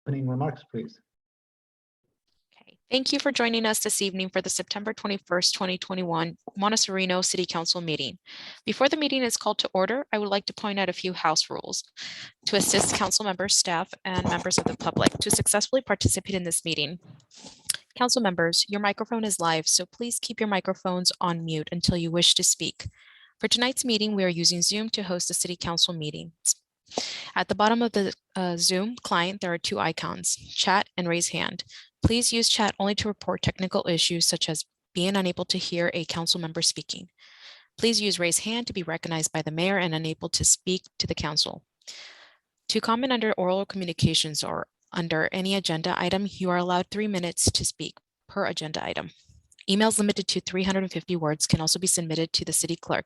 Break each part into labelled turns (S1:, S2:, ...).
S1: opening remarks, please.
S2: Okay. Thank you for joining us this evening for the September 21st, 2021 Montecito City Council meeting. Before the meeting is called to order, I would like to point out a few house rules to assist council members, staff, and members of the public to successfully participate in this meeting. Council members, your microphone is live, so please keep your microphones on mute until you wish to speak. For tonight's meeting, we are using Zoom to host the City Council meetings. At the bottom of the Zoom client, there are two icons, chat and raise hand. Please use chat only to report technical issues such as being unable to hear a council member speaking. Please use raise hand to be recognized by the mayor and unable to speak to the council. To comment under oral communications or under any agenda item, you are allowed 3 minutes to speak per agenda item. Emails limited to 350 words can also be submitted to the city clerk,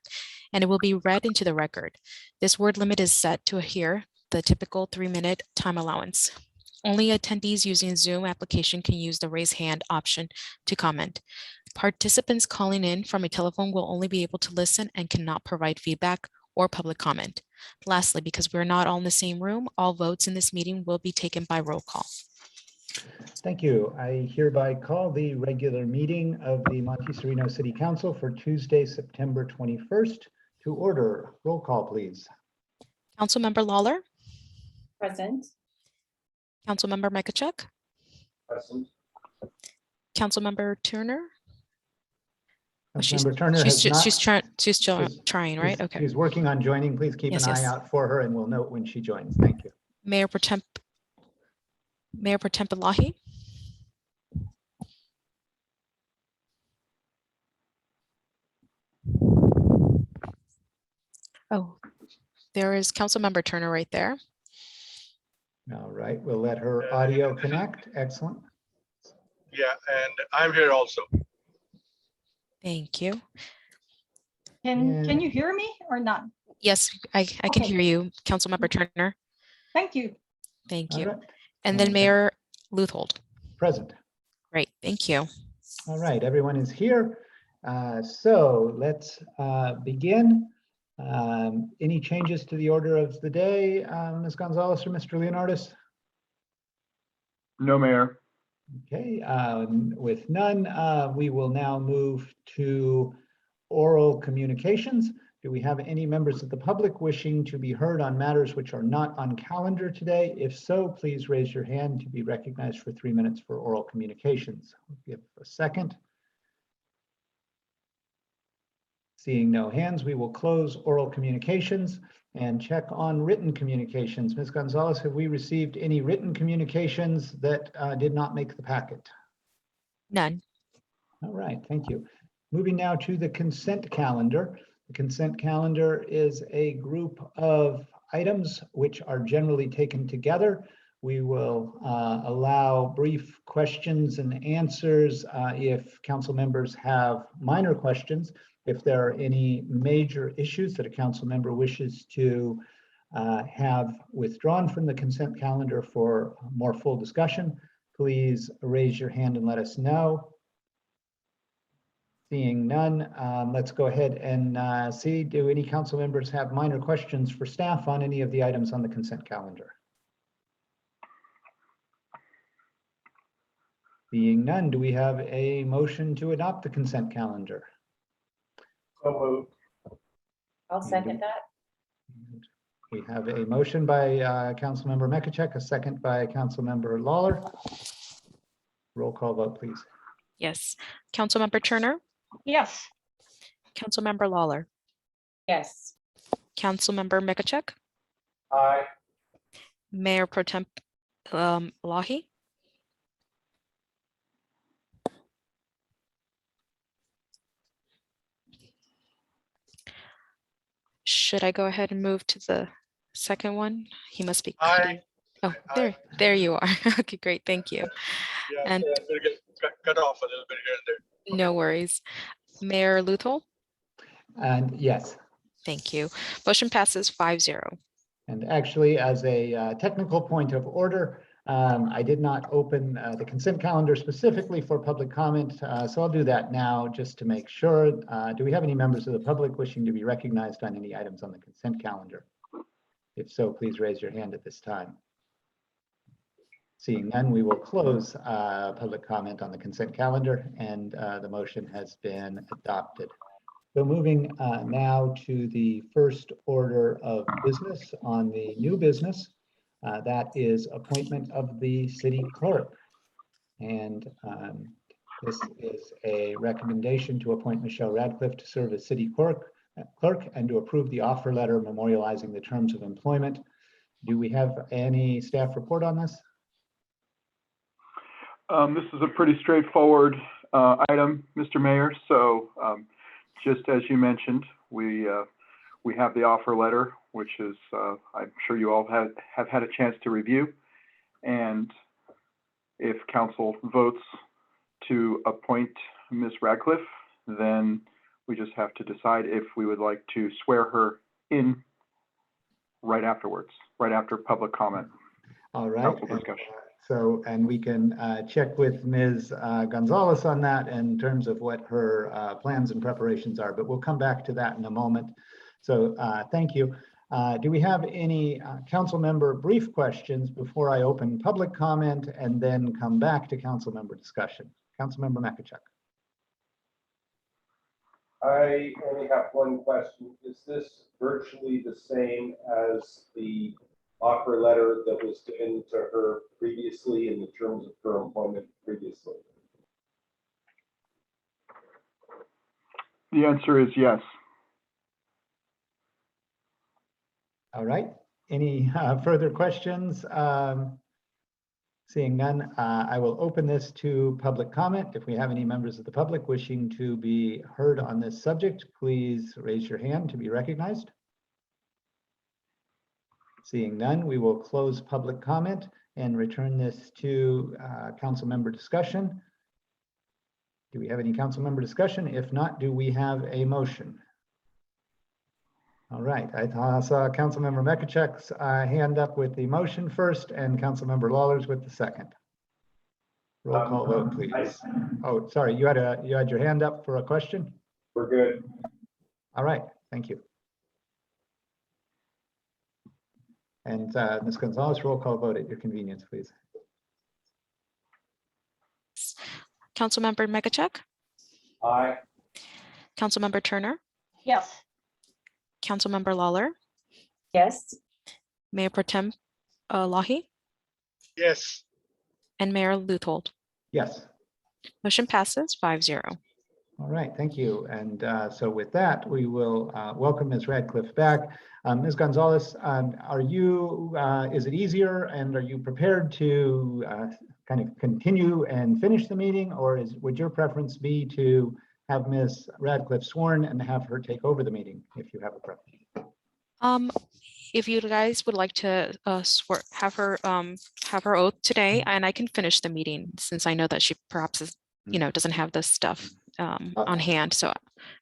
S2: and it will be read into the record. This word limit is set to adhere the typical 3-minute time allowance. Only attendees using Zoom application can use the raise hand option to comment. Participants calling in from a telephone will only be able to listen and cannot provide feedback or public comment. Lastly, because we're not all in the same room, all votes in this meeting will be taken by roll call.
S1: Thank you. I hereby call the regular meeting of the Montecito City Council for Tuesday, September 21st to order. Roll call, please.
S2: Councilmember Lawler,
S3: Present.
S2: Councilmember Mekachuk,
S4: Present.
S2: Councilmember Turner. Oh,
S1: Councilmember Turner has not.
S2: She's trying, right?
S1: She's-
S2: Okay.
S1: She's working on joining. Please keep
S2: Yes,
S1: an eye
S2: yes.
S1: out for her and we'll note when she joins. Thank you.
S2: Mayor Pro Tem Pelahi. Oh, there is Councilmember Turner right there.
S1: All right, we'll let her audio connect. Excellent.
S4: Yeah, and I'm here also.
S2: Thank you.
S3: Can you hear me or not?
S2: Yes, I can
S3: Okay.
S2: hear you, Councilmember Turner.
S3: Thank you.
S2: Thank
S1: All
S2: you.
S1: right,
S2: And then
S1: Okay.
S2: Mayor Luthold.
S1: present.
S2: Great, thank you.
S1: All right, everyone is here. So let's begin. Any changes to the order of the day, Ms. Gonzalez or Mr. Leonardis?
S4: No, Mayor.
S1: Okay, with none, we will now move to oral communications. Do we have any members of the public wishing to be heard on matters which are not on calendar today? If so, please raise your hand to be recognized for 3 minutes for oral communications. We'll give a second. Seeing no hands, we will close oral communications and check on written communications. Ms. Gonzalez, have we received any written communications that did not make the packet?
S2: None.
S1: All right, thank you. Moving now to the consent calendar. The consent calendar is a group of items which are generally taken together. We will allow brief questions and answers if council members have minor questions. If there are any major issues that a council member wishes to have withdrawn from the consent calendar for more full discussion, please raise your hand and let us know. Seeing none, let's go ahead and see, do any council members have minor questions for staff on any of the items on the consent calendar? Being none, do we have a motion to adopt the consent calendar?
S4: So moved.
S3: I'll second that.
S1: We have a motion by Councilmember Mekachek, a second by Councilmember Lawler. Roll call vote, please.
S2: Yes. Councilmember Turner,
S3: Yes.
S2: Councilmember Lawler,
S3: Yes.
S2: Councilmember Mekachuk,
S4: Aye.
S2: Mayor Pro Tem Pelahi. Should I go ahead and move to the second one? He must be.
S4: Aye.
S2: Oh,
S4: Aye.
S2: there you are. Okay, great. Thank you.
S4: Yeah,
S2: And-
S4: I'm gonna get cut off a little bit here and there.
S2: No worries. Mayor Luthold,
S1: And yes,
S2: thank you. Motion passes 5-0.
S1: and actually, as a technical point of order, I did not open the consent calendar specifically for public comment, so I'll do that now just to make sure. Do we have any members of the public wishing to be recognized on any items on the consent calendar? If so, please raise your hand at this time. Seeing none, we will close public comment on the consent calendar, and the motion has been adopted. So moving now to the first order of business on the new business, that is appointment of the city clerk. And this is a recommendation to appoint Michelle Radcliffe to serve as city clerk and to approve the offer letter memorializing the terms of employment. Do we have any staff report on this?
S4: This is a pretty straightforward item, Mr. Mayor. So just as you mentioned, we have the offer letter, which is I'm sure you all have had a chance to review. And if council votes to appoint Ms. Radcliffe, then we just have to decide if we would like to swear her in right afterwards, right after public comment.
S1: All right.
S4: Council discussion.
S1: So, and we can check with Ms. Gonzalez on that in terms of what her plans and preparations are, but we'll come back to that in a moment. So thank you. Do we have any council member brief questions before I open public comment and then come back to council member discussion? Council member Makachuk.
S5: I only have one question. Is this virtually the same as the offer letter that was given to her previously in the terms of her employment previously?
S4: The answer is yes.
S1: All right. Any further questions? Seeing none, I will open this to public comment. If we have any members of the public wishing to be heard on this subject, please raise your hand to be recognized. Seeing none, we will close public comment and return this to council member discussion. Do we have any council member discussion? If not, do we have a motion? All right, I saw council member Makachuk's hand up with the motion first and council member Lawler's with the second. Roll call vote, please. Oh, sorry, you had your hand up for a question?
S5: We're good.
S1: All right, thank you. And Ms. Gonzalez, roll call vote at your convenience, please.
S2: Councilmember Makachuk,
S5: Aye.
S2: Councilmember Turner,
S3: Yes.
S2: Councilmember Lawler,
S3: Yes.
S2: Mayor Pro Tem Lahi,
S4: Yes.
S2: and Mayor Luthold.
S1: Yes.
S2: Motion passes 5-0.
S1: All right, thank you. And so with that, we will welcome Ms. Radcliffe back. Ms. Gonzalez, are you, is it easier and are you prepared to kind of continue and finish the meeting, or would your preference be to have Ms. Radcliffe sworn and have her take over the meeting if you have a preference?
S2: If you guys would like to have her oath today, and I can finish the meeting since I know that she perhaps is, doesn't have this stuff on hand, so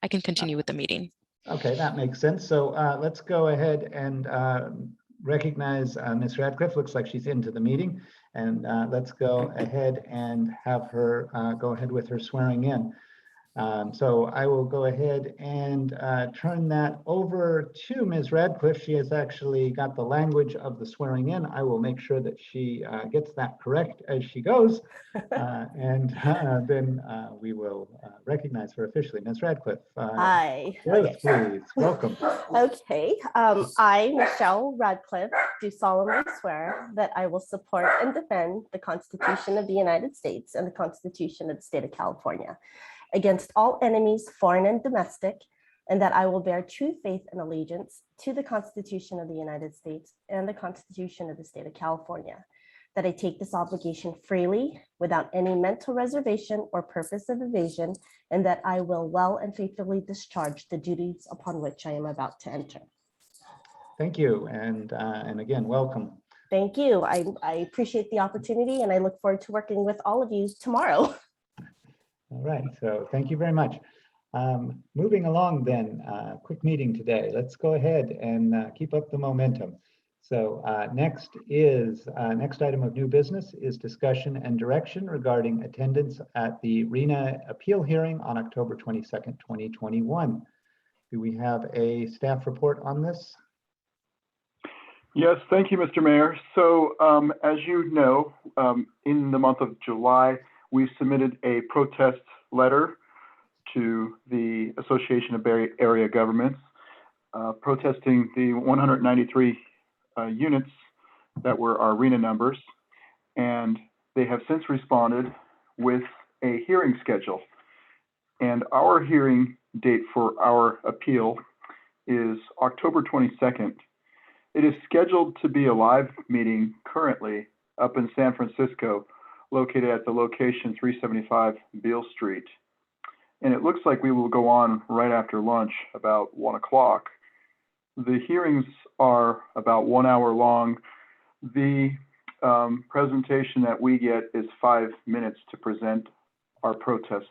S2: I can continue with the meeting.
S1: Okay, that makes sense. So let's go ahead and recognize Ms. Radcliffe. Looks like she's into the meeting, and let's go ahead and have her go ahead with her swearing in. So I will go ahead and turn that over to Ms. Radcliffe. She has actually got the language of the swearing in. I will make sure that she gets that correct as she goes. And then we will recognize her officially. Ms. Radcliffe.
S6: Hi.
S1: Yes, please. Welcome.
S6: Okay. I, Michelle Radcliffe, do solemnly swear that I will support and defend the Constitution of the United States and the Constitution of the State of California against all enemies, foreign and domestic, and that I will bear true faith and allegiance to the Constitution of the United States and the Constitution of the State of California, that I take this obligation freely without any mental reservation or purpose of evasion, and that I will well and faithfully discharge the duties upon which I am about to enter.
S1: Thank you. And again, welcome.
S6: Thank you. I appreciate the opportunity and I look forward to working with all of you tomorrow.
S1: All right, so thank you very much. Moving along then, quick meeting today. Let's go ahead and keep up the momentum. So next item of new business is discussion and direction regarding attendance at the RENA appeal hearing on October 22nd, 2021. Do we have a staff report on this?
S4: Yes, thank you, Mr. Mayor. So as you know, in the month of July, we submitted a protest letter to the Association of Bay Area Governments, protesting the 193 units that were our RENA numbers. And they have since responded with a hearing schedule. And our hearing date for our appeal is October 22nd. It is scheduled to be a live meeting currently up in San Francisco, located at the location 375 Beale Street. And it looks like we will go on right after lunch, about 1 o'clock. The hearings are about 1 hour long. The presentation that we get is 5 minutes to present our protest.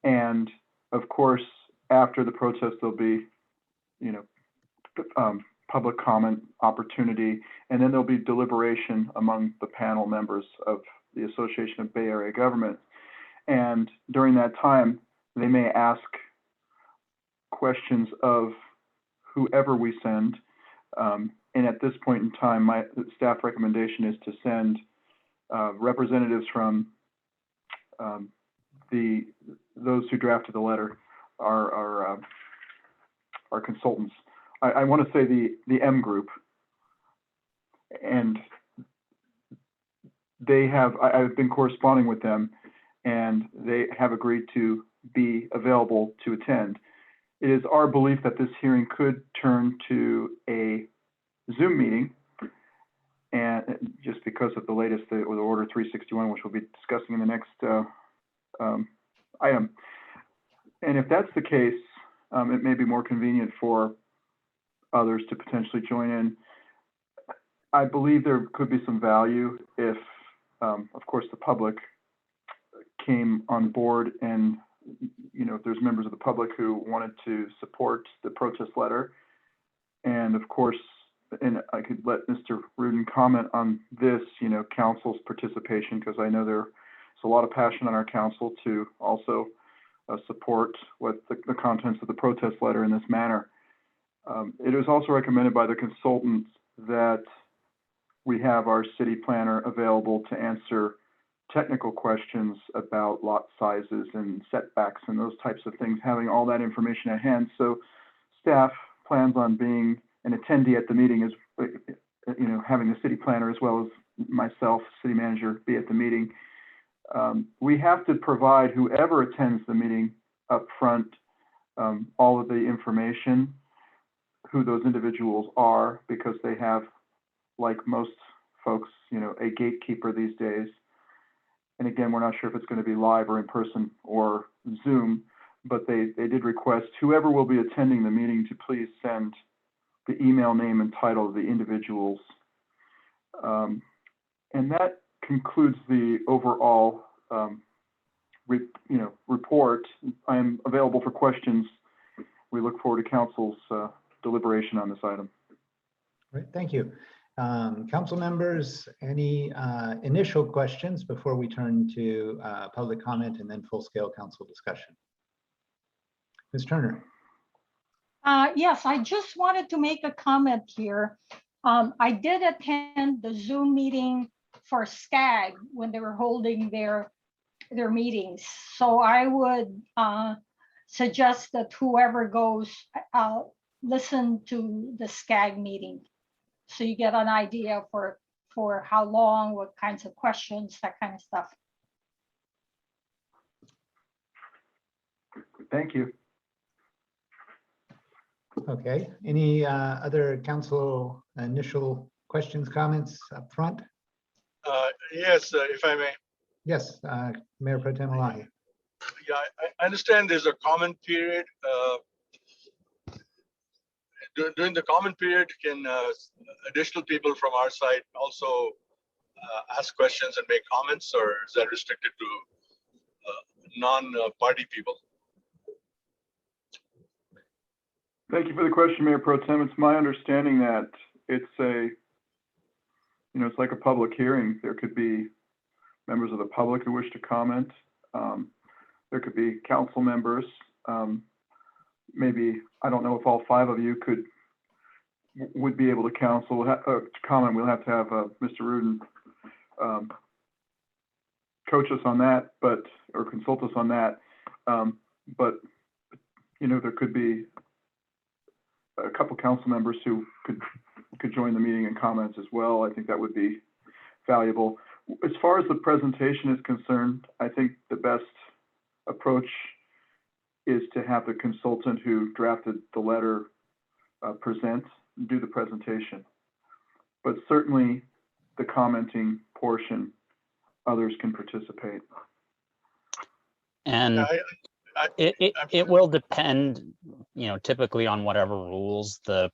S4: And of course, after the protest, there'll be, public comment opportunity, and then there'll be deliberation among the panel members of the Association of Bay Area Governments. And during that time, they may ask questions of whoever we send. And at this point in time, my staff recommendation is to send representatives from those who drafted the letter, our consultants. I want to say the M group, and I've been corresponding with them, and they have agreed to be available to attend. It is our belief that this hearing could turn to a Zoom meeting, and just because of the latest with Order 361, which we'll be discussing in the next item. And if that's the case, it may be more convenient for others to potentially join in. I believe there could be some value if, of course, the public came on board, and if there's members of the public who wanted to support the protest letter. And of course, and I could let Mr. Rudin comment on this, council's participation, because I know there's a lot of passion on our council to also support what the contents of the protest letter in this manner. It is also recommended by the consultants that we have our city planner available to answer technical questions about lot sizes and setbacks and those types of things, having all that information at hand. So staff plans on being an attendee at the meeting, as having the city planner as well as myself, city manager, be at the meeting. We have to provide whoever attends the meeting up front all of the information, who those individuals are, because they have, like most folks, a gatekeeper these days. And again, we're not sure if it's going to be live or in person or Zoom, but they did request whoever will be attending the meeting to please send the email, name, and title of the individuals. And that concludes the overall report. I am available for questions. We look forward to council's deliberation on this item.
S1: Great, thank you. Council members, any initial questions before we turn to public comment and then full-scale council discussion? Ms. Turner.
S3: Yes, I just wanted to make a comment here. I did attend the Zoom meeting for SCAG when they were holding their meetings. So I would suggest that whoever goes, listen to the SCAG meeting, so you get an idea for how long, what kinds of questions, that kind of stuff.
S4: Thank you.
S1: Okay, any other council initial questions, comments up front?
S7: Yes, if I may.
S1: Yes, Mayor Pro Tem Elahi.
S7: Yeah, I understand there's a comment period. During the comment period, can additional people from our side also ask questions and make comments, or is that restricted to non-party people?
S4: Thank you for the question, Mayor Pro Tem. It's my understanding that it's it's like a public hearing. There could be members of the public who wish to comment. There could be council members. Maybe, I don't know if all 5 of you could, would be able to to comment, we'll have to have Mr. Rudin coach us on that, or consult us on that. But, there could be a couple council members who could join the meeting and comments as well. I think that would be valuable. As far as the presentation is concerned, I think the best approach is to have the consultant who drafted the letter do the presentation. But certainly the commenting portion, others can participate.
S8: And it will depend, typically on whatever rules the,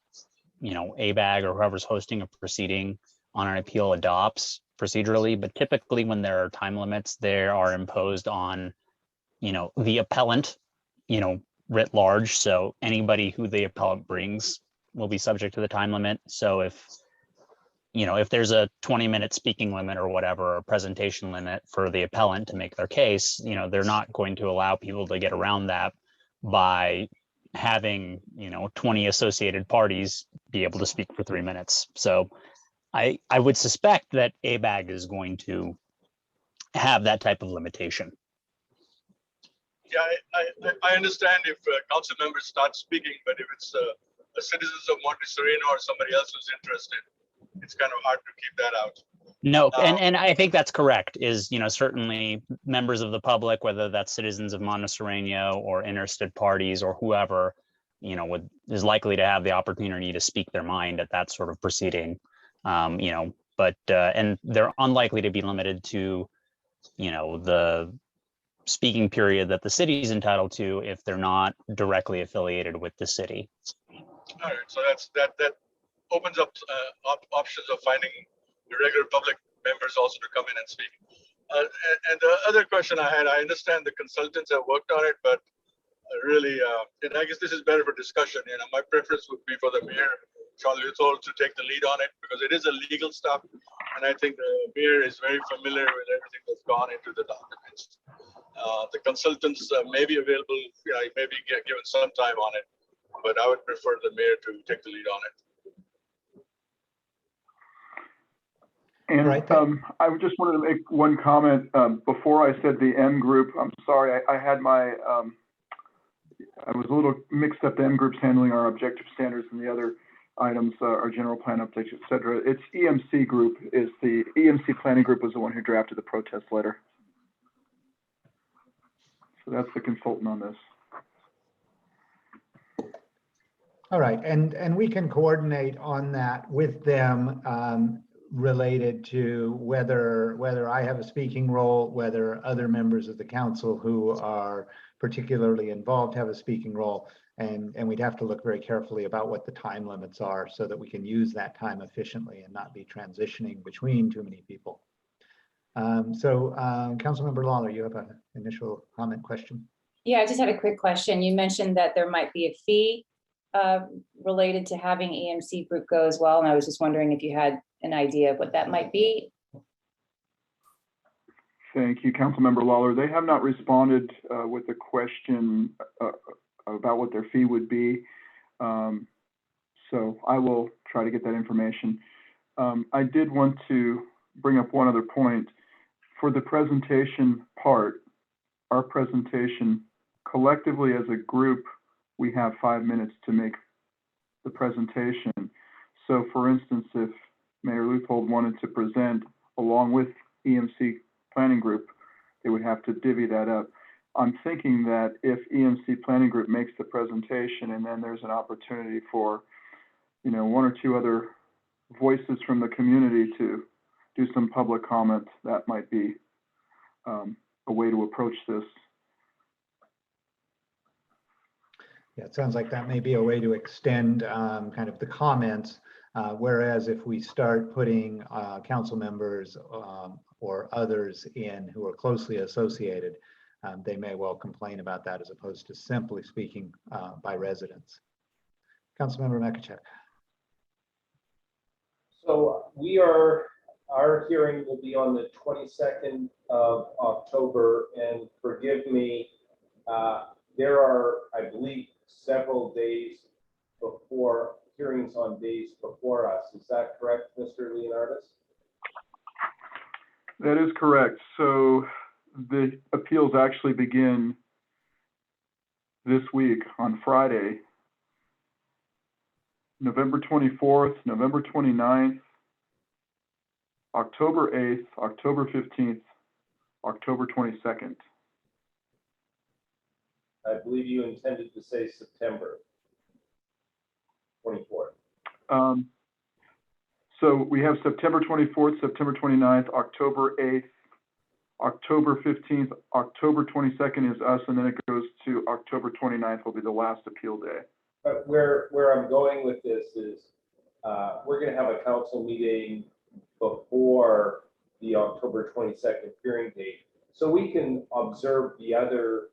S8: ABAG or whoever's hosting a proceeding on an appeal adopts procedurally. But typically when there are time limits, they are imposed on, the appellant, writ large. So anybody who the appellant brings will be subject to the time limit. So if there's a 20-minute speaking limit or whatever, or presentation limit for the appellant to make their case, they're not going to allow people to get around that by having, 20 associated parties be able to speak for 3 minutes. So I would suspect that ABAG is going to have that type of limitation.
S7: Yeah, I understand if council members start speaking, but if it's a citizens of Montezurino or somebody else who's interested, it's kind of hard to keep that out.
S8: No, and I think that's correct, is, certainly members of the public, whether that's citizens of Montezurino or interested parties or whoever, is likely to have the opportunity to speak their mind at that sort of proceeding. But and they're unlikely to be limited to, the speaking period that the city is entitled to if they're not directly affiliated with the city.
S7: All right, so that opens up options of finding the regular public members also to come in and speak. And the other question I had, I understand the consultants have worked on it, but really, and I guess this is better for discussion. My preference would be for the mayor, Charles Leuthold, to take the lead on it because it is a legal stuff, and I think the mayor is very familiar with everything that's gone into the documents. The consultants may be available, maybe given some time on it, but I would prefer the mayor to take the lead on it.
S4: And
S1: Right.
S4: I just wanted to make one comment before I said the M group. I'm sorry, I had I was a little mixed up. The M group's handling our objective standards and the other items, our general plan updates, et cetera. It's EMC group the EMC planning group was the one who drafted the protest letter. So that's the consultant on this.
S1: All right, and we can coordinate on that with them related to whether I have a speaking role, whether other members of the council who are particularly involved have a speaking role, and we'd have to look very carefully about what the time limits are so that we can use that time efficiently and not be transitioning between too many people. Councilmember Lawler, you have an initial comment question?
S9: Yeah, I just had a quick question. You mentioned that there might be a fee related to having EMC group go as well, and I was just wondering if you had an idea of what that might be.
S4: Thank you, Councilmember Lawler. They have not responded with a question about what their fee would be. So I will try to get that information. I did want to bring up one other point. For the presentation part, our presentation collectively as a group, we have 5 minutes to make the presentation. So for instance, if Mayor Leuthold wanted to present along with EMC Planning Group, they would have to divvy that up. I'm thinking that if EMC Planning Group makes the presentation and then there's an opportunity for, 1 or 2 other voices from the community to do some public comment, that might be a way to approach this.
S1: Yeah, it sounds like that may be a way to extend kind of the comments. Whereas if we start putting council members or others in who are closely associated, they may well complain about that as opposed to simply speaking by residents. Councilmember Makachek.
S5: So our hearing will be on the 22nd of October, and forgive me, there are, I believe, several days before hearings on days before us. Is that correct, Mr. Leonardis?
S4: That is correct. So the appeals actually begin this week on Friday, November 24th, November 29th, October 8th, October 15th, October 22nd.
S5: I believe you intended to say September 24th.
S4: So we have September 24th, September 29th, October 8th, October 15th, October 22nd is us, and then it goes to October 29th will be the last appeal day.
S5: But where I'm going with this is we're going to have a council meeting before the October 22nd hearing date, so we can observe the other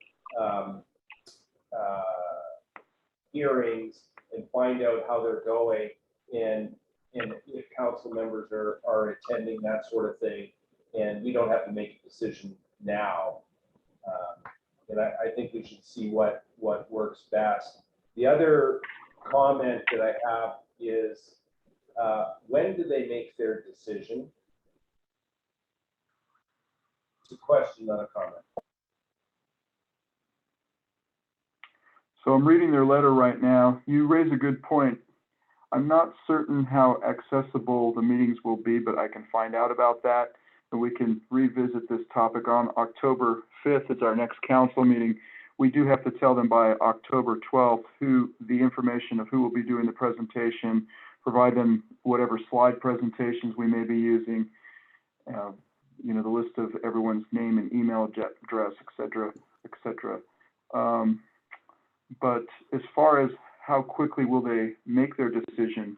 S5: hearings and find out how they're going, and if council members are attending, that sort of thing, and we don't have to make a decision now. And I think we should see what works best. The other comment that I have is, when do they make their decision? It's a question, not a comment.
S4: So I'm reading their letter right now. You raise a good point. I'm not certain how accessible the meetings will be, but I can find out about that, and we can revisit this topic on October 5th. It's our next council meeting. We do have to tell them by October 12th the information of who will be doing the presentation, provide them whatever slide presentations we may be using, the list of everyone's name and email address, et cetera, et cetera. But as far as how quickly will they make their decision,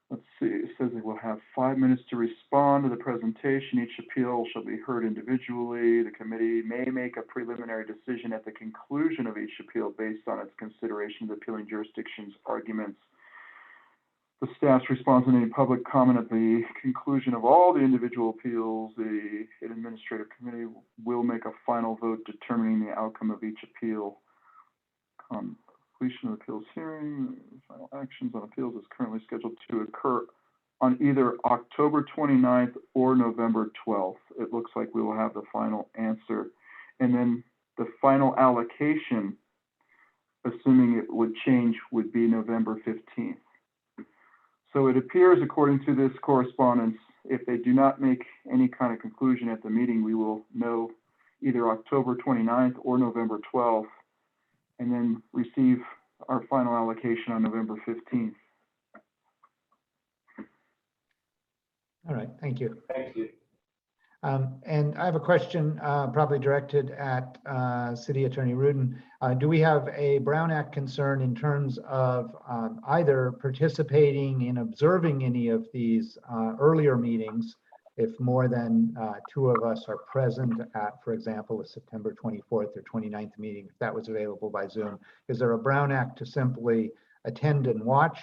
S4: let's see, it says they will have 5 minutes to respond to the presentation. Each appeal shall be heard individually. The committee may make a preliminary decision at the conclusion of each appeal based on its consideration of the appealing jurisdiction's arguments. The staff's response and any public comment at the conclusion of all the individual appeals, the administrative committee will make a final vote determining the outcome of each appeal. Completion of appeals hearing, final actions on appeals is currently scheduled to occur on either October 29th or November 12th. It looks like we will have the final answer. And then the final allocation, assuming it would change, would be November 15th. So it appears, according to this correspondence, if they do not make any kind of conclusion at the meeting, we will know either October 29th or November 12th, and then receive our final allocation on November 15th.
S1: All right, thank you.
S5: Thank you.
S1: And I have a question probably directed at City Attorney Rudin. Do we have a Brown Act concern in terms of either participating in observing any of these earlier meetings if more than 2 of us are present at, for example, a September 24th or 29th meeting, if that was available by Zoom? Is there a Brown Act to simply attend and watch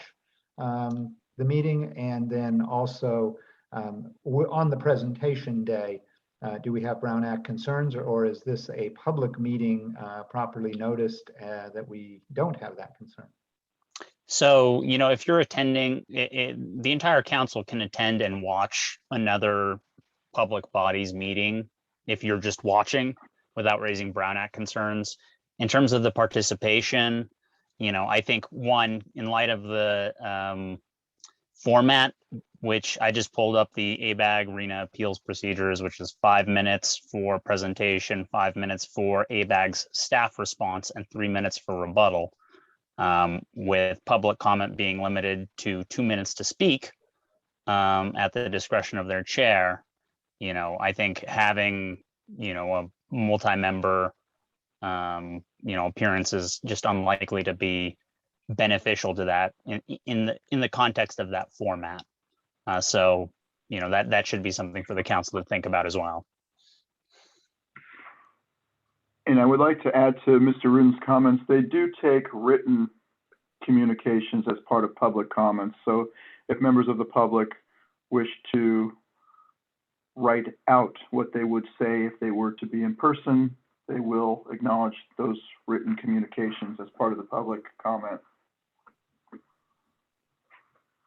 S1: the meeting, and then also on the presentation day, do we have Brown Act concerns, or is this a public meeting properly noticed that we don't have that concern?
S8: So, if you're attending, the entire council can attend and watch another public body's meeting if you're just watching without raising Brown Act concerns. In terms of the participation, I think one, in light of the format, which I just pulled up the ABAG RENA appeals procedures, which is 5 minutes for presentation, 5 minutes for ABAG's staff response, and 3 minutes for rebuttal, with public comment being limited to 2 minutes to speak at the discretion of their chair. I think having, a multi-member, appearance is just unlikely to be beneficial to that in the context of that format. So, that should be something for the council to think about as well.
S4: And I would like to add to Mr. Rudin's comments, they do take written communications as part of public comments. So if members of the public wish to write out what they would say if they were to be in person, they will acknowledge those written communications as part of the public comment.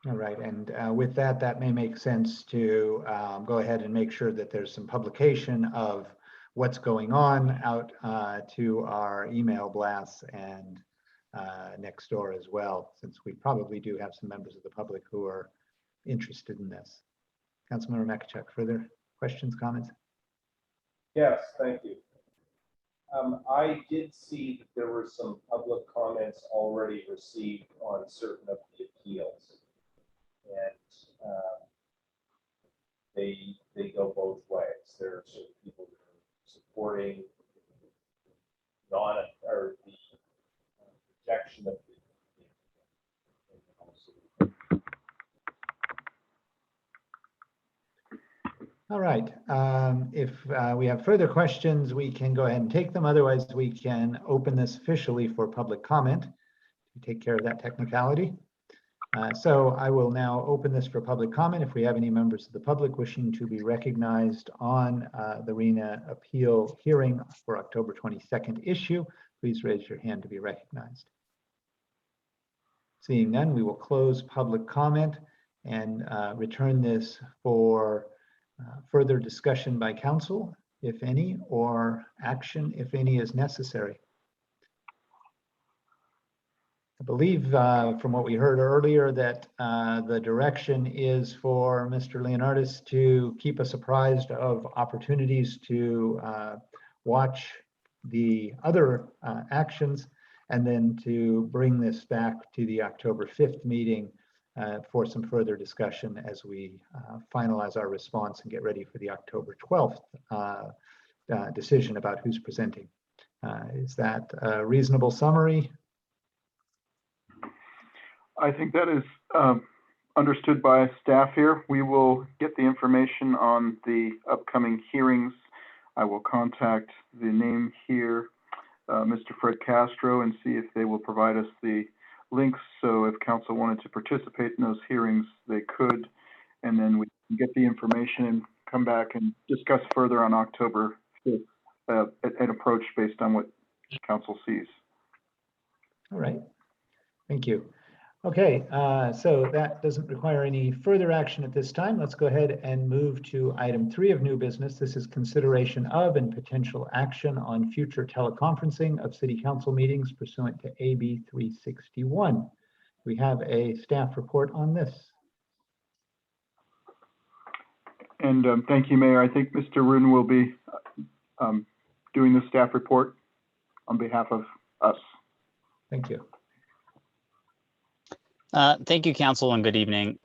S1: All right, and with that, that may make sense to go ahead and make sure that there's some publication of what's going on out to our email blasts and next door as well, since we probably do have some members of the public who are interested in this. Councilmember Makachuk, further questions, comments?
S5: Yes, thank you. I did see that there were some public comments already received on certain of the appeals. And they go both ways. There are certain people that are supporting or the rejection of the.
S1: All right, if we have further questions, we can go ahead and take them. Otherwise, we can open this officially for public comment to take care of that technicality. So I will now open this for public comment. If we have any members of the public wishing to be recognized on the RENA appeal hearing for October 22nd issue, please raise your hand to be recognized. Seeing none, we will close public comment and return this for further discussion by council, if any, or action, if any, is necessary. I believe from what we heard earlier that the direction is for Mr. Leonardis to keep us apprised of opportunities to watch the other actions and then to bring this back to the October 5th meeting for some further discussion as we finalize our response and get ready for the October 12th decision about who's presenting. Is that a reasonable summary?
S4: I think that is understood by staff here. We will get the information on the upcoming hearings. I will contact the name here, Mr. Fred Castro, and see if they will provide us the links. So if council wanted to participate in those hearings, they could. And then we can get the information and come back and discuss further on October 5th, an approach based on what council sees.
S1: All right, thank you. Okay, so that doesn't require any further action at this time. Let's go ahead and move to item 3 of new business. This is consideration of and potential action on future teleconferencing of city council meetings pursuant to AB 361. We have a staff report on this.
S4: And thank you, Mayor. I think Mr. Rudin will be doing the staff report on behalf of us.
S1: Thank you.
S8: Thank you, council, and good evening.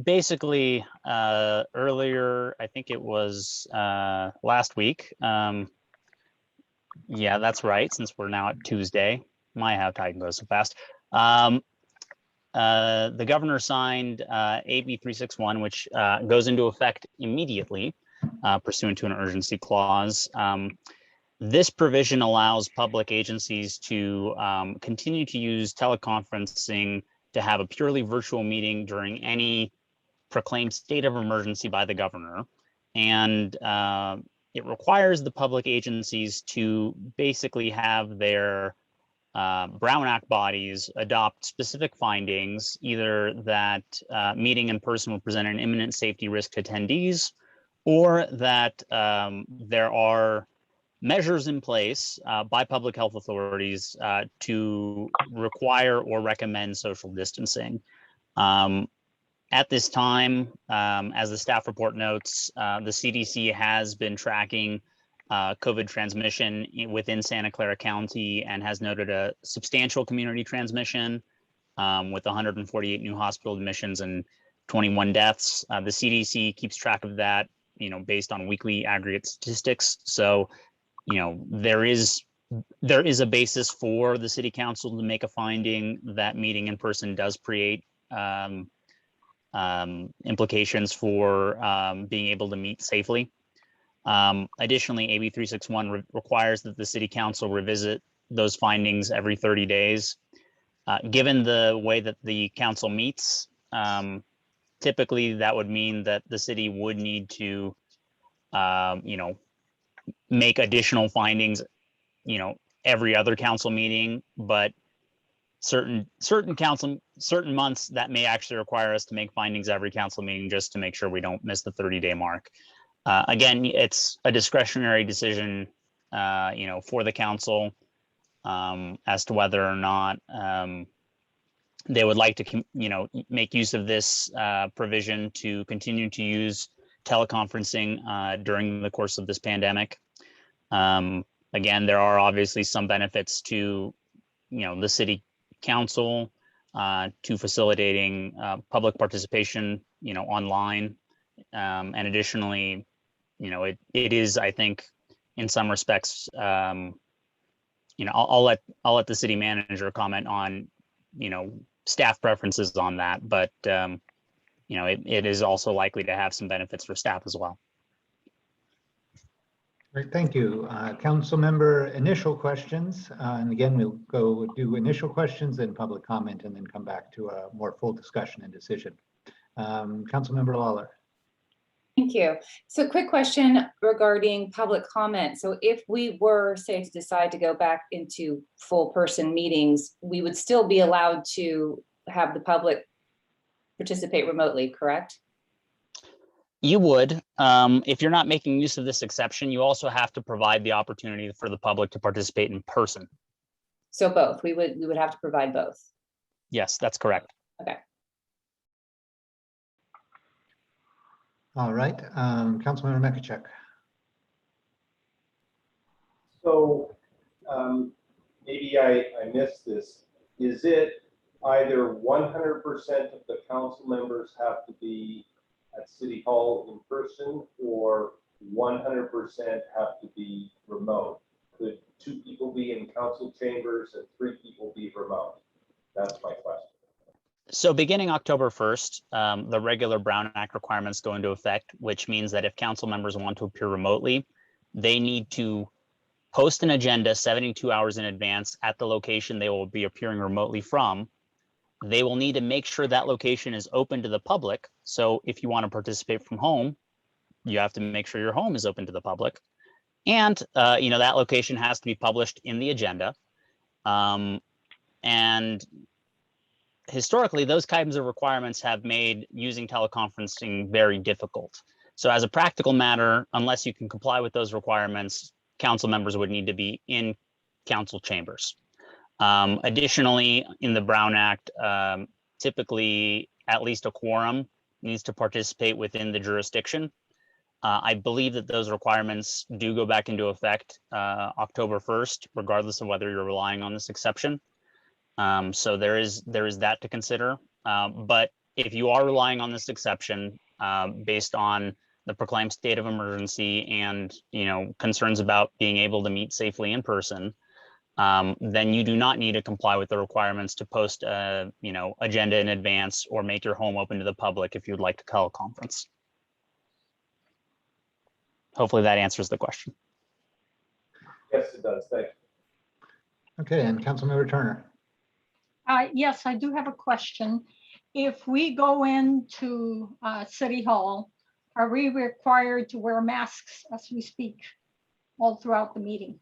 S8: Basically, earlier, I think it was last week. Yeah, that's right, since we're now at Tuesday. My, how time goes so fast. The governor signed AB 361, which goes into effect immediately pursuant to an urgency clause. This provision allows public agencies to continue to use teleconferencing to have a purely virtual meeting during any proclaimed state of emergency by the governor. And it requires the public agencies to basically have their Brown Act bodies adopt specific findings, either that meeting in person will present an imminent safety risk to attendees, or that there are measures in place by public health authorities to require or recommend social distancing. At this time, as the staff report notes, the CDC has been tracking COVID transmission within Santa Clara County and has noted a substantial community transmission with 148 new hospital admissions and 21 deaths. The CDC keeps track of that, based on weekly aggregate statistics. So, there is a basis for the city council to make a finding that meeting in person does create implications for being able to meet safely. Additionally, AB 361 requires that the city council revisit those findings every 30 days. Given the way that the council meets, typically that would mean that the city would need to, make additional findings, every other council meeting. But certain months that may actually require us to make findings every council meeting just to make sure we don't miss the 30-day mark. Again, it's a discretionary decision, for the council as to whether or not they would like to, make use of this provision to continue to use teleconferencing during the course of this pandemic. Again, there are obviously some benefits to, the city council to facilitating public participation, online. And additionally, it is, I think, in some respects, I'll let the city manager comment on, staff preferences on that, but it is also likely to have some benefits for staff as well.
S1: Great, thank you. Council member initial questions. And again, we'll go do initial questions, then public comment, and then come back to a more full discussion and decision. Council member Lawler.
S9: Thank you. So quick question regarding public comment. So if we were, say, to decide to go back into full person meetings, we would still be allowed to have the public participate remotely, correct?
S8: You would. If you're not making use of this exception, you also have to provide the opportunity for the public to participate in person.
S9: So both, we would have to provide both.
S8: Yes, that's correct.
S9: Okay.
S1: All right, Councilmember Mekachek.
S5: So maybe I missed this. Is it either 100% of the council members have to be at City Hall in person, or 100% have to be remote? Could 2 people be in council chambers and 3 people be remote? That's my question.
S8: So beginning October 1st, the regular Brown Act requirements go into effect, which means that if council members want to appear remotely, they need to post an agenda 72 hours in advance at the location they will be appearing remotely from. They will need to make sure that location is open to the public. So if you want to participate from home, you have to make sure your home is open to the public. And, that location has to be published in the agenda. And historically, those kinds of requirements have made using teleconferencing very difficult. So as a practical matter, unless you can comply with those requirements, council members would need to be in council chambers. Additionally, in the Brown Act, typically at least a quorum needs to participate within the jurisdiction. I believe that those requirements do go back into effect October 1st, regardless of whether you're relying on this exception. So there is that to consider. But if you are relying on this exception based on the proclaimed state of emergency and concerns about being able to meet safely in person, then you do not need to comply with the requirements to post a agenda in advance or make your home open to the public if you'd like to teleconference. Hopefully that answers the question.
S5: Yes, it does. Thank you.
S1: Okay, and Councilmember Turner.
S3: Yes, I do have a question. If we go into City Hall, are we required to wear masks as we speak all throughout the meeting?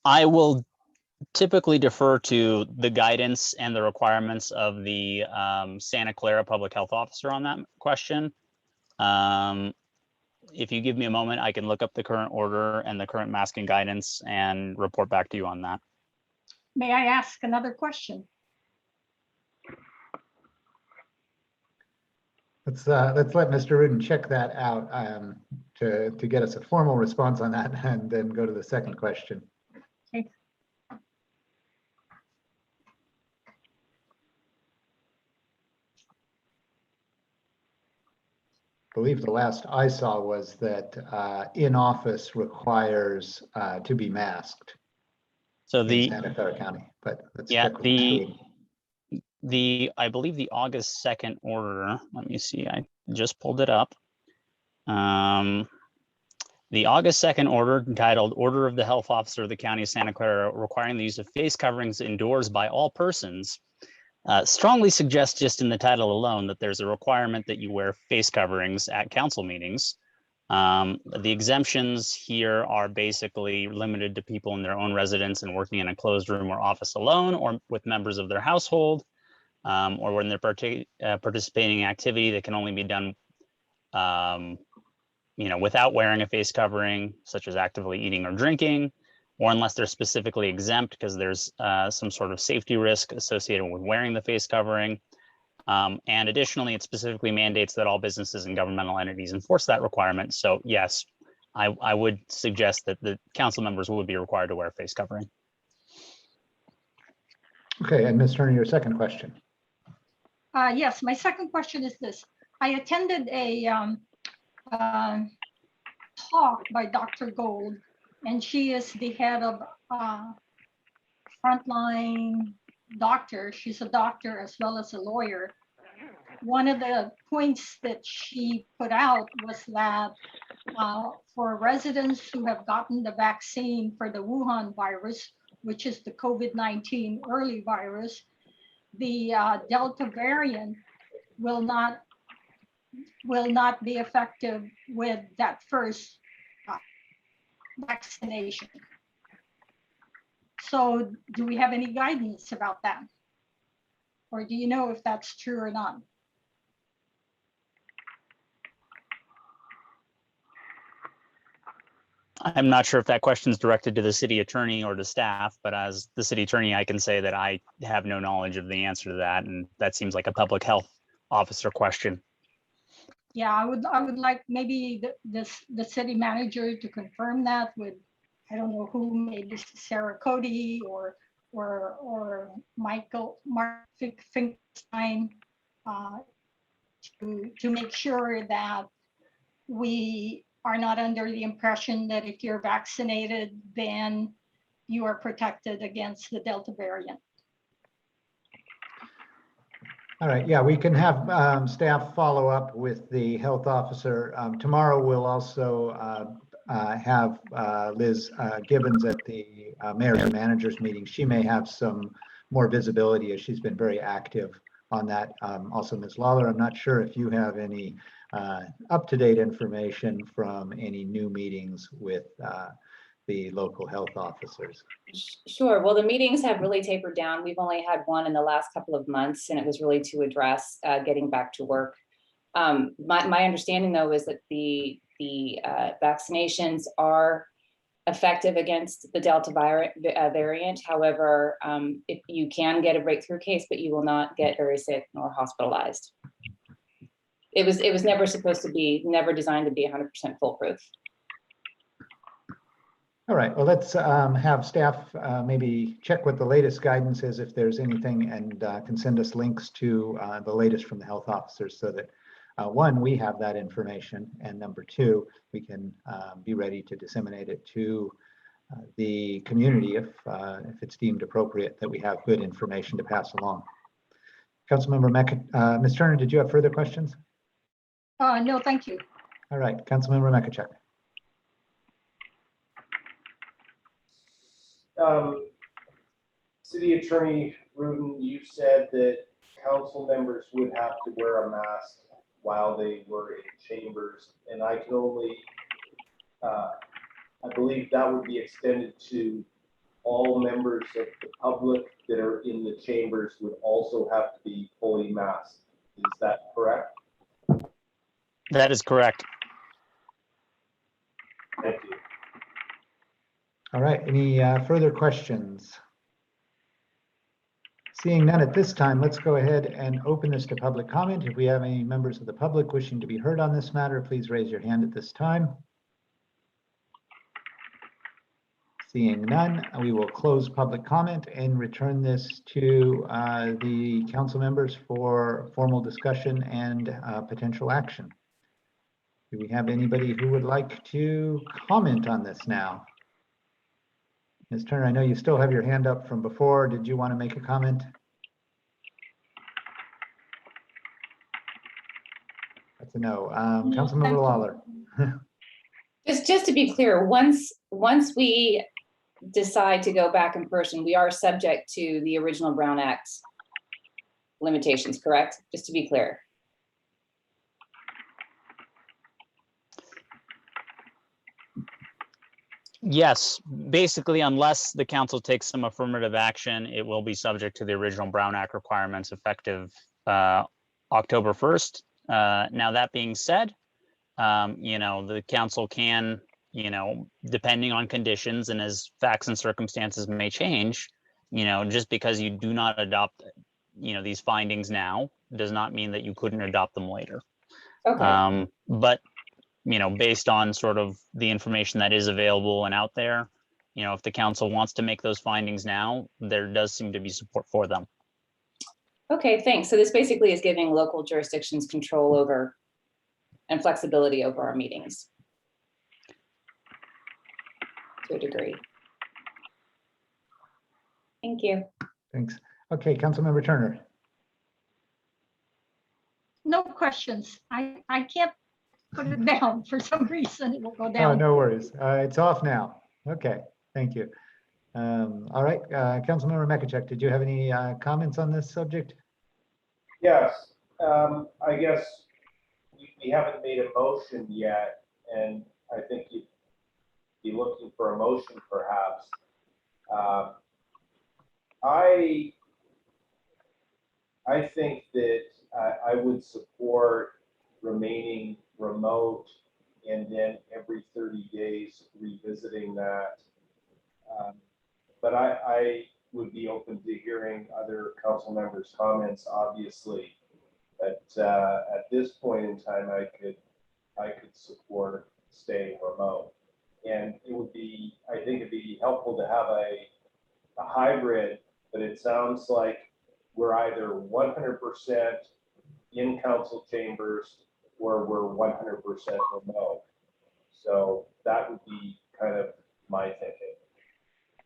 S8: I will typically defer to the guidance and the requirements of the Santa Clara Public Health Officer on that question. If you give me a moment, I can look up the current order and the current masking guidance and report back to you on that.
S3: May I ask another question?
S1: Let's let Mr. Rudin check that out to get us a formal response on that, and then go to the second question.
S3: Okay.
S1: I believe the last I saw was that in office requires to be masked.
S8: So
S1: in Santa Clara County, but let's
S8: yeah,
S1: check with Mr. Rudin.
S8: I believe the August 2nd order, let me see, I just pulled it up. The August 2nd order, entitled Order of the Health Officer of the County of Santa Clara requiring the use of face coverings indoors by all persons, strongly suggests just in the title alone that there's a requirement that you wear face coverings at council meetings. The exemptions here are basically limited to people in their own residence and working in a closed room or office alone, or with members of their household, or when they're participating in activity that can only be done without wearing a face covering, such as actively eating or drinking, or unless they're specifically exempt because there's some sort of safety risk associated with wearing the face covering. And additionally, it specifically mandates that all businesses and governmental entities enforce that requirement. So yes, I would suggest that the council members would be required to wear a face covering.
S1: Okay, and Ms. Turner, your second question.
S3: Yes, my second question is this. I attended a talk by Dr. Gold, and she is the head of Frontline Doctor. She's a doctor as well as a lawyer. One of the points that she put out was that for residents who have gotten the vaccine for the Wuhan virus, which is the COVID-19 early virus, the Delta variant will not be effective with that first vaccination. So do we have any guidance about that? Or do you know if that's true or not?
S8: I'm not sure if that question is directed to the city attorney or to staff, but as the city attorney, I can say that I have no knowledge of the answer to that, and that seems like a public health officer question.
S3: Yeah, I would like maybe the city manager to confirm that with, I don't know who, maybe Sarah Cody or Mark Finkelstein, to make sure that we are not under the impression that if you're vaccinated, then you are protected against the Delta variant.
S1: All right, yeah, we can have staff follow up with the health officer. Tomorrow we'll also have Liz Gibbons at the mayor's and managers meeting. She may have some more visibility as she's been very active on that. Also, Ms. Lawler, I'm not sure if you have any up-to-date information from any new meetings with the local health officers.
S9: Sure. Well, the meetings have really tapered down. We've only had one in the last couple of months, and it was really to address getting back to work. My understanding, though, is that the vaccinations are effective against the Delta variant. However, if you can get a breakthrough case, but you will not get very sick nor hospitalized. It was never supposed to be, never designed to be 100% foolproof.
S1: All right, well, let's have staff maybe check what the latest guidance is, if there's anything, and can send us links to the latest from the health officers so that one, we have that information, and number two, we can be ready to disseminate it to the community if it's deemed appropriate that we have good information to pass along. Councilmember Mecca, Ms. Turner, did you have further questions?
S3: No, thank you.
S1: All right, Councilmember Mekachek.
S5: City Attorney Rudin, you said that council members would have to wear a mask while they were in chambers, and I can only, I believe that would be extended to all members of the public that are in the chambers would also have to be fully masked. Is that correct?
S8: That is correct.
S5: Thank you.
S1: All right, any further questions? Seeing none at this time, let's go ahead and open this to public comment. If we have any members of the public wishing to be heard on this matter, please raise your hand at this time. Seeing none, we will close public comment and return this to the council members for formal discussion and potential action. Do we have anybody who would like to comment on this now? Ms. Turner, I know you still have your hand up from before. Did you want to make a comment? That's a no. Councilmember Lawler.
S9: Just to be clear, once we decide to go back in person, we are subject to the original Brown Act limitations, correct? Just to be clear.
S8: Yes, basically, unless the council takes some affirmative action, it will be subject to the original Brown Act requirements effective October 1st. Now, that being said, the council can, depending on conditions and as facts and circumstances may change, just because you do not adopt, these findings now does not mean that you couldn't adopt them later.
S9: Okay,
S8: But based on sort of the information that is available and out there, if the council wants to make those findings now, there does seem to be support for them.
S9: okay, thanks. So this basically is giving local jurisdictions control over and flexibility over our meetings to a degree. Thank you.
S1: Thanks. Okay, Councilmember Turner.
S3: No questions. I can't put it down for some reason. It will go
S1: Oh,
S3: down.
S1: no worries. It's off now. Okay, thank you. All right, Councilmember Mekachek, did you have any comments on this subject?
S5: Yes, I guess we haven't made a motion yet, and I think you'd be looking for a motion perhaps. I think that I would support remaining remote and then every 30 days revisiting that. But I would be open to hearing other council members' comments, obviously. But at this point in time, I could support staying remote. And it would be, I think it'd be helpful to have a hybrid, but it sounds like we're either 100% in council chambers or we're 100% remote. So that would be kind of my thinking.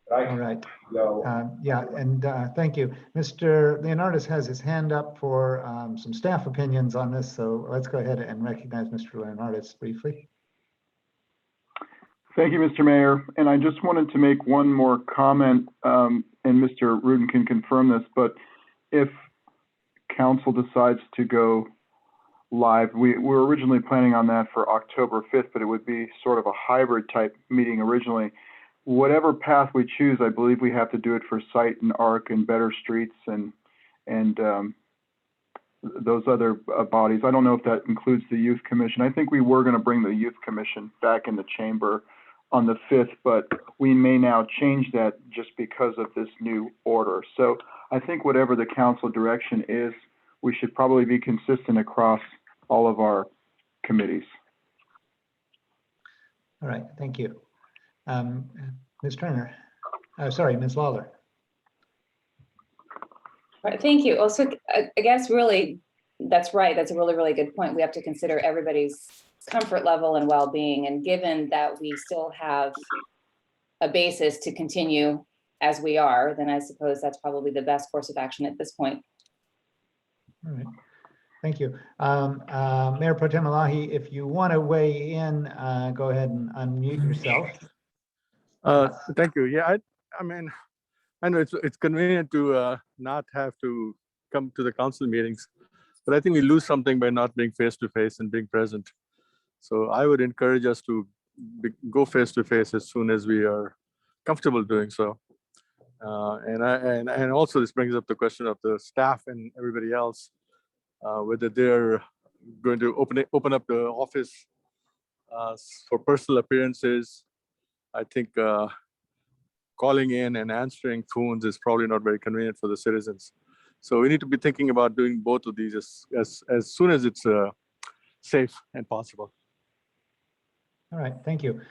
S5: But I
S1: All
S5: can
S1: right.
S5: go.
S1: Yeah, and thank you. Mr. Leonardis has his hand up for some staff opinions on this, so let's go ahead and recognize Mr. Leonardis briefly.
S4: Thank you, Mr. Mayor. And I just wanted to make one more comment, and Mr. Rudin can confirm this, but if council decides to go live, we were originally planning on that for October 5th, but it would be sort of a hybrid type meeting originally. Whatever path we choose, I believe we have to do it for Site and ARC and Better Streets and those other bodies. I don't know if that includes the Youth Commission. I think we were going to bring the Youth Commission back in the chamber on the 5th, but we may now change that just because of this new order. So I think whatever the council direction is, we should probably be consistent across all of our committees.
S1: All right, thank you. Ms. Turner, sorry, Ms. Lawler.
S9: Right, thank you. Also, I guess really, that's right. That's a really, really good point. We have to consider everybody's comfort level and well-being. And given that we still have a basis to continue as we are, then I suppose that's probably the best course of action at this point.
S1: All right, thank you. Mayor Pro Tem Elahi, if you want to weigh in, go ahead and unmute yourself.
S10: Thank you. Yeah, I mean, I know it's convenient to not have to come to the council meetings, but I think we lose something by not being face to face and being present. So I would encourage us to go face to face as soon as we are comfortable doing so. And also this brings up the question of the staff and everybody else, whether they're going to open up the office for personal appearances. I think calling in and answering phones is probably not very convenient for the citizens. So we need to be thinking about doing both of these as soon as it's safe and possible.
S1: All right, thank you.